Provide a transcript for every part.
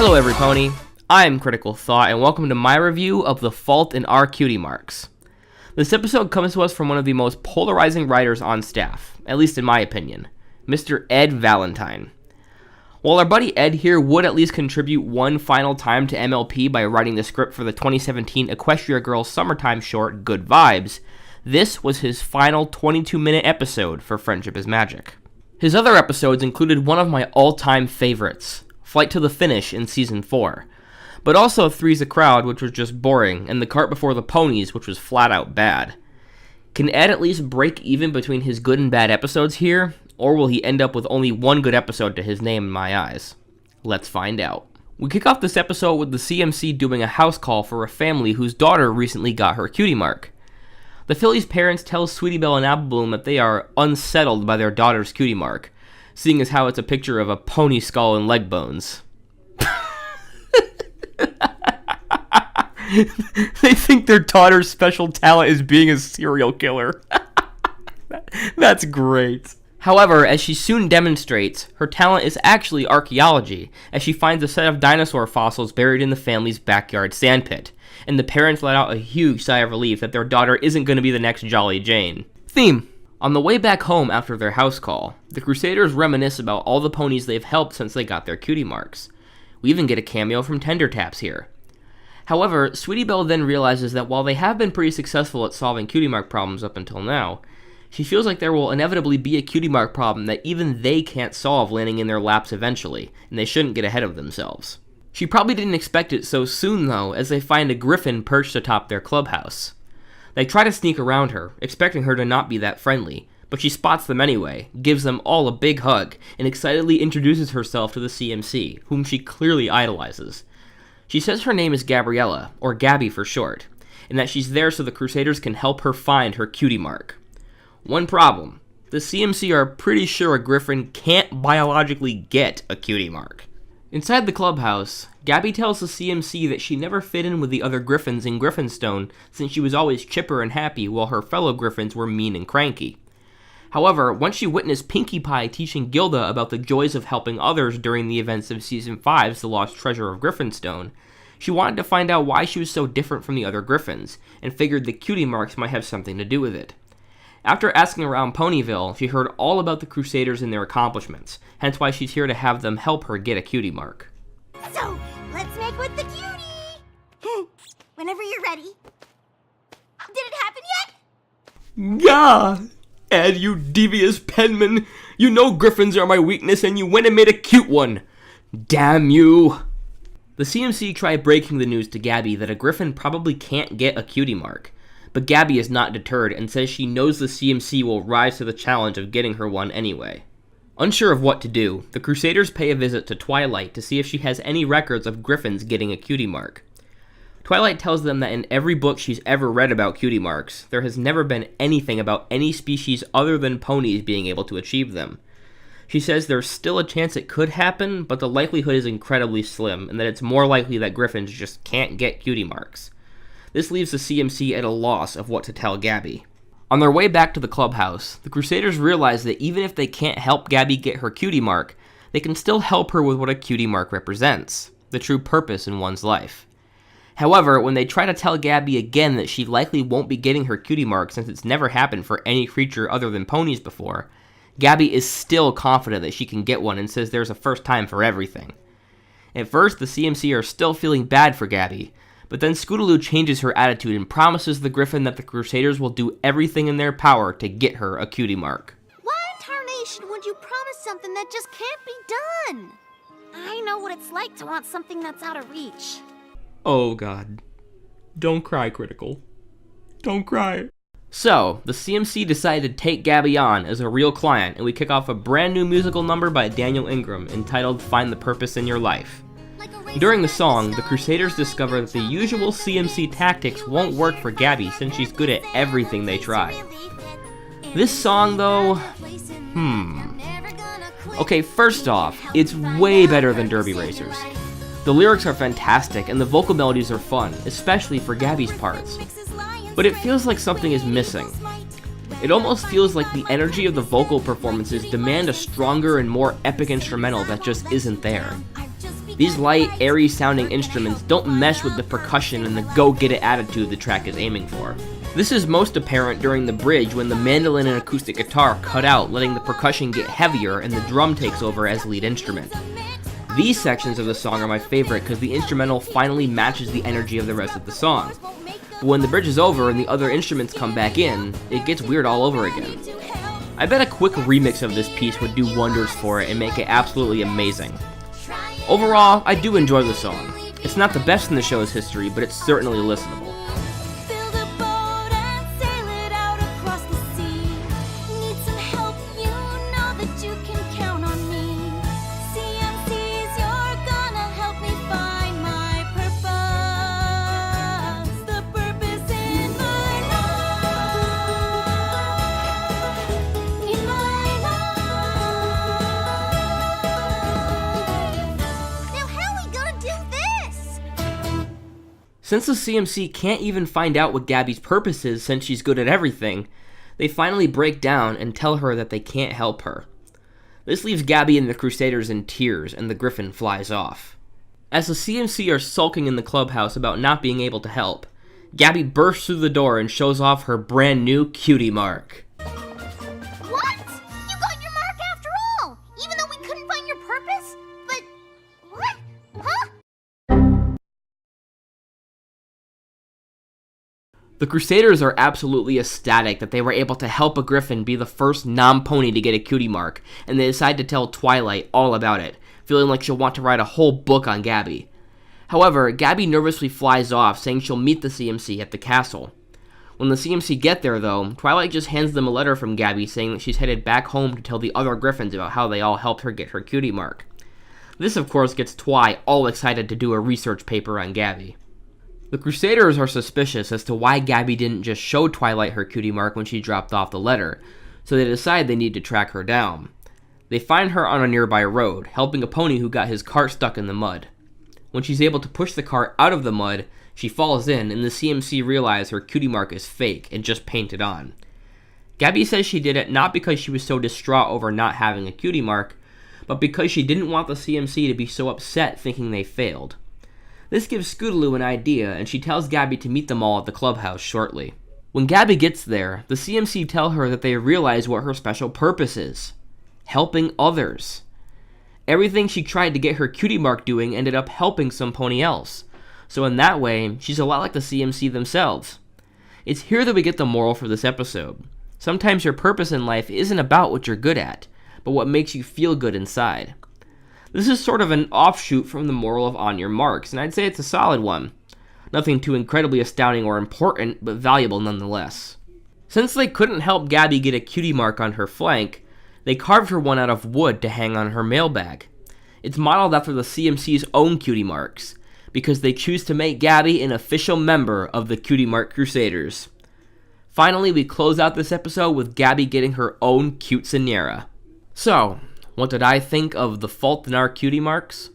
Hello everypony, I'm Critical Thought and welcome to my review of The Fault in Our Cutie Marks. This episode comes to us from one of the most polarizing writers on staff, at least in my opinion, Mr. Ed Valentine. While our buddy Ed here would at least contribute one final time to MLP by writing the script for the 2017 Equestria Girls summertime short Good Vibes, this was his final 22-minute episode for Friendship is Magic. His other episodes included one of my all-time favorites, Flight to the Finish in Season 4, but also Three's a Crowd, which was just boring, and The Cart Before the Ponies, which was flat-out bad. Can Ed at least break even between his good and bad episodes here, or will he end up with only one good episode to his name in my eyes? Let's find out. We kick off this episode with the CMC doing a house call for a family whose daughter recently got her cutie mark. The filly's parents tell Sweetie Belle and Apple Bloom that they are unsettled by their daughter's cutie mark, seeing as how it's a picture of a pony skull and leg bones. They think their daughter's special talent is being a serial killer. That's great. However, as she soon demonstrates, her talent is actually archaeology, as she finds a set of dinosaur fossils buried in the family's backyard sandpit, and the parents let out a huge sigh of relief that their daughter isn't going to be the next Jolly Jane. Theme. On the way back home after their house call, the Crusaders reminisce about all the ponies they've helped since they got their cutie marks. We even get a cameo from Tender Taps here. However, Sweetie Belle then realizes that while they have been pretty successful at solving cutie mark problems up until now, she feels like there will inevitably be a cutie mark problem that even they can't solve landing in their laps eventually, and they shouldn't get ahead of themselves. She probably didn't expect it so soon though, as they find a griffin perched atop their clubhouse. They try to sneak around her, expecting her to not be that friendly, but she spots them anyway, gives them all a big hug, and excitedly introduces herself to the CMC, whom she clearly idolizes. She says her name is Gabriella, or Gabby for short, and that she's there so the Crusaders can help her find her cutie mark. One problem, the CMC are pretty sure a griffin can't biologically get a cutie mark. Inside the clubhouse, Gabby tells the CMC that she never fit in with the other griffins in Griffinstone since she was always chipper and happy while her fellow griffins were mean and cranky. However, once she witnessed Pinkie Pie teaching Gilda about the joys of helping others during the events of Season 5's The Lost Treasure of Griffinstone, she wanted to find out why she was so different from the other griffins, and figured the cutie marks might have something to do with it. After asking around Ponyville, she heard all about the Crusaders and their accomplishments, hence why she's here to have them help her get a cutie mark. So, let's make with the cutie! Whenever you're ready. Did it happen yet? Gah! Ed, you devious penman! You know griffins are my weakness and you went and made a cute one! Damn you! The CMC try breaking the news to Gabby that a griffin probably can't get a cutie mark, but Gabby is not deterred and says she knows the CMC will rise to the challenge of getting her one anyway. Unsure of what to do, the Crusaders pay a visit to Twilight to see if she has any records of griffins getting a cutie mark. Twilight tells them that in every book she's ever read about cutie marks, there has never been anything about any species other than ponies being able to achieve them. She says there's still a chance it could happen, but the likelihood is incredibly slim, and that it's more likely that griffins just can't get cutie marks. This leaves the CMC at a loss of what to tell Gabby. On their way back to the clubhouse, the Crusaders realize that even if they can't help Gabby get her cutie mark, they can still help her with what a cutie mark represents, the true purpose in one's life. However, when they try to tell Gabby again that she likely won't be getting her cutie mark since it's never happened for any creature other than ponies before, Gabby is still confident that she can get one and says there's a first time for everything. At first, the CMC are still feeling bad for Gabby, but then Scootaloo changes her attitude and promises the Griffin that the Crusaders will do everything in their power to get her a cutie mark. Why in tarnation would you promise something that just can't be done? I know what it's like to want something that's out of reach. Oh god. Don't cry, Critical. Don't cry. So, the CMC decided to take Gabby on as a real client, and we kick off a brand new musical number by Daniel Ingram entitled Find the Purpose in Your Life. During the song, the Crusaders discover that the usual CMC tactics won't work for Gabby since she's good at everything they try. This song, though, Okay, first off, it's way better than Derby Racers. The lyrics are fantastic and the vocal melodies are fun, especially for Gabby's parts. But it feels like something is missing. It almost feels like the energy of the vocal performances demand a stronger and more epic instrumental that just isn't there. These light, airy sounding instruments don't mesh with the percussion and the go-get-it attitude the track is aiming for. This is most apparent during the bridge when the mandolin and acoustic guitar cut out, letting the percussion get heavier and the drum takes over as lead instrument. These sections of the song are my favorite because the instrumental finally matches the energy of the rest of the song. But when the bridge is over and the other instruments come back in, it gets weird all over again. I bet a quick remix of this piece would do wonders for it and make it absolutely amazing. Overall, I do enjoy the song. It's not the best in the show's history, but it's certainly listenable. Since the CMC can't even find out what Gabby's purpose is since she's good at everything, they finally break down and tell her that they can't help her. This leaves Gabby and the Crusaders in tears, and the Griffin flies off. As the CMC are sulking in the clubhouse about not being able to help, Gabby bursts through the door and shows off her brand new cutie mark. What? You got your mark after all, even though we couldn't find your purpose? But what? Huh? The Crusaders are absolutely ecstatic that they were able to help a Griffin be the first non-pony to get a cutie mark, and they decide to tell Twilight all about it, feeling like she'll want to write a whole book on Gabby. However, Gabby nervously flies off, saying she'll meet the CMC at the castle. When the CMC get there, though, Twilight just hands them a letter from Gabby saying that she's headed back home to tell the other Griffins about how they all helped her get her cutie mark. This, of course, gets Twi all excited to do a research paper on Gabby. The Crusaders are suspicious as to why Gabby didn't just show Twilight her cutie mark when she dropped off the letter, so they decide they need to track her down. They find her on a nearby road, helping a pony who got his cart stuck in the mud. When she's able to push the cart out of the mud, she falls in, and the CMC realize her cutie mark is fake and just painted on. Gabby says she did it not because she was so distraught over not having a cutie mark, but because she didn't want the CMC to be so upset thinking they failed. This gives Scootaloo an idea, and she tells Gabby to meet them all at the clubhouse shortly. When Gabby gets there, the CMC tell her that they realize what her special purpose is: helping others. Everything she tried to get her cutie mark doing ended up helping some pony else, so in that way, she's a lot like the CMC themselves. It's here that we get the moral for this episode. Sometimes your purpose in life isn't about what you're good at, but what makes you feel good inside. This is sort of an offshoot from the moral of On Your Marks, and I'd say it's a solid one. Nothing too incredibly astounding or important, but valuable nonetheless. Since they couldn't help Gabby get a cutie mark on her flank, they carved her one out of wood to hang on her mailbag. It's modeled after the CMC's own cutie marks, because they choose to make Gabby an official member of the Cutie Mark Crusaders. Finally, we close out this episode with Gabby getting her own quinceañera. So, what did I think of The Fault in Our Cutie Marks?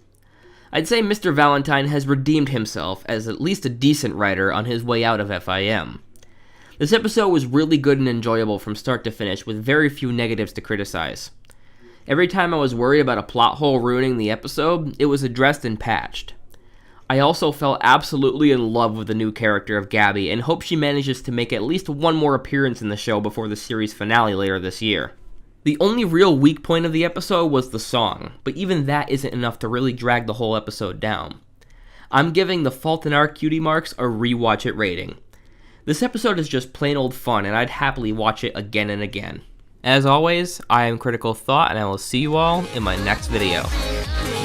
I'd say Mr. Valentine has redeemed himself as at least a decent writer on his way out of FIM. This episode was really good and enjoyable from start to finish with very few negatives to criticize. Every time I was worried about a plot hole ruining the episode, it was addressed and patched. I also fell absolutely in love with the new character of Gabby and hope she manages to make at least one more appearance in the show before the series finale later this year. The only real weak point of the episode was the song, but even that isn't enough to really drag the whole episode down. I'm giving The Fault in Our Cutie Marks a rewatch it rating. This episode is just plain old fun, and I'd happily watch it again and again. As always, I am Critical Thought, and I will see you all in my next video.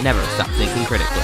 Never stop thinking critically.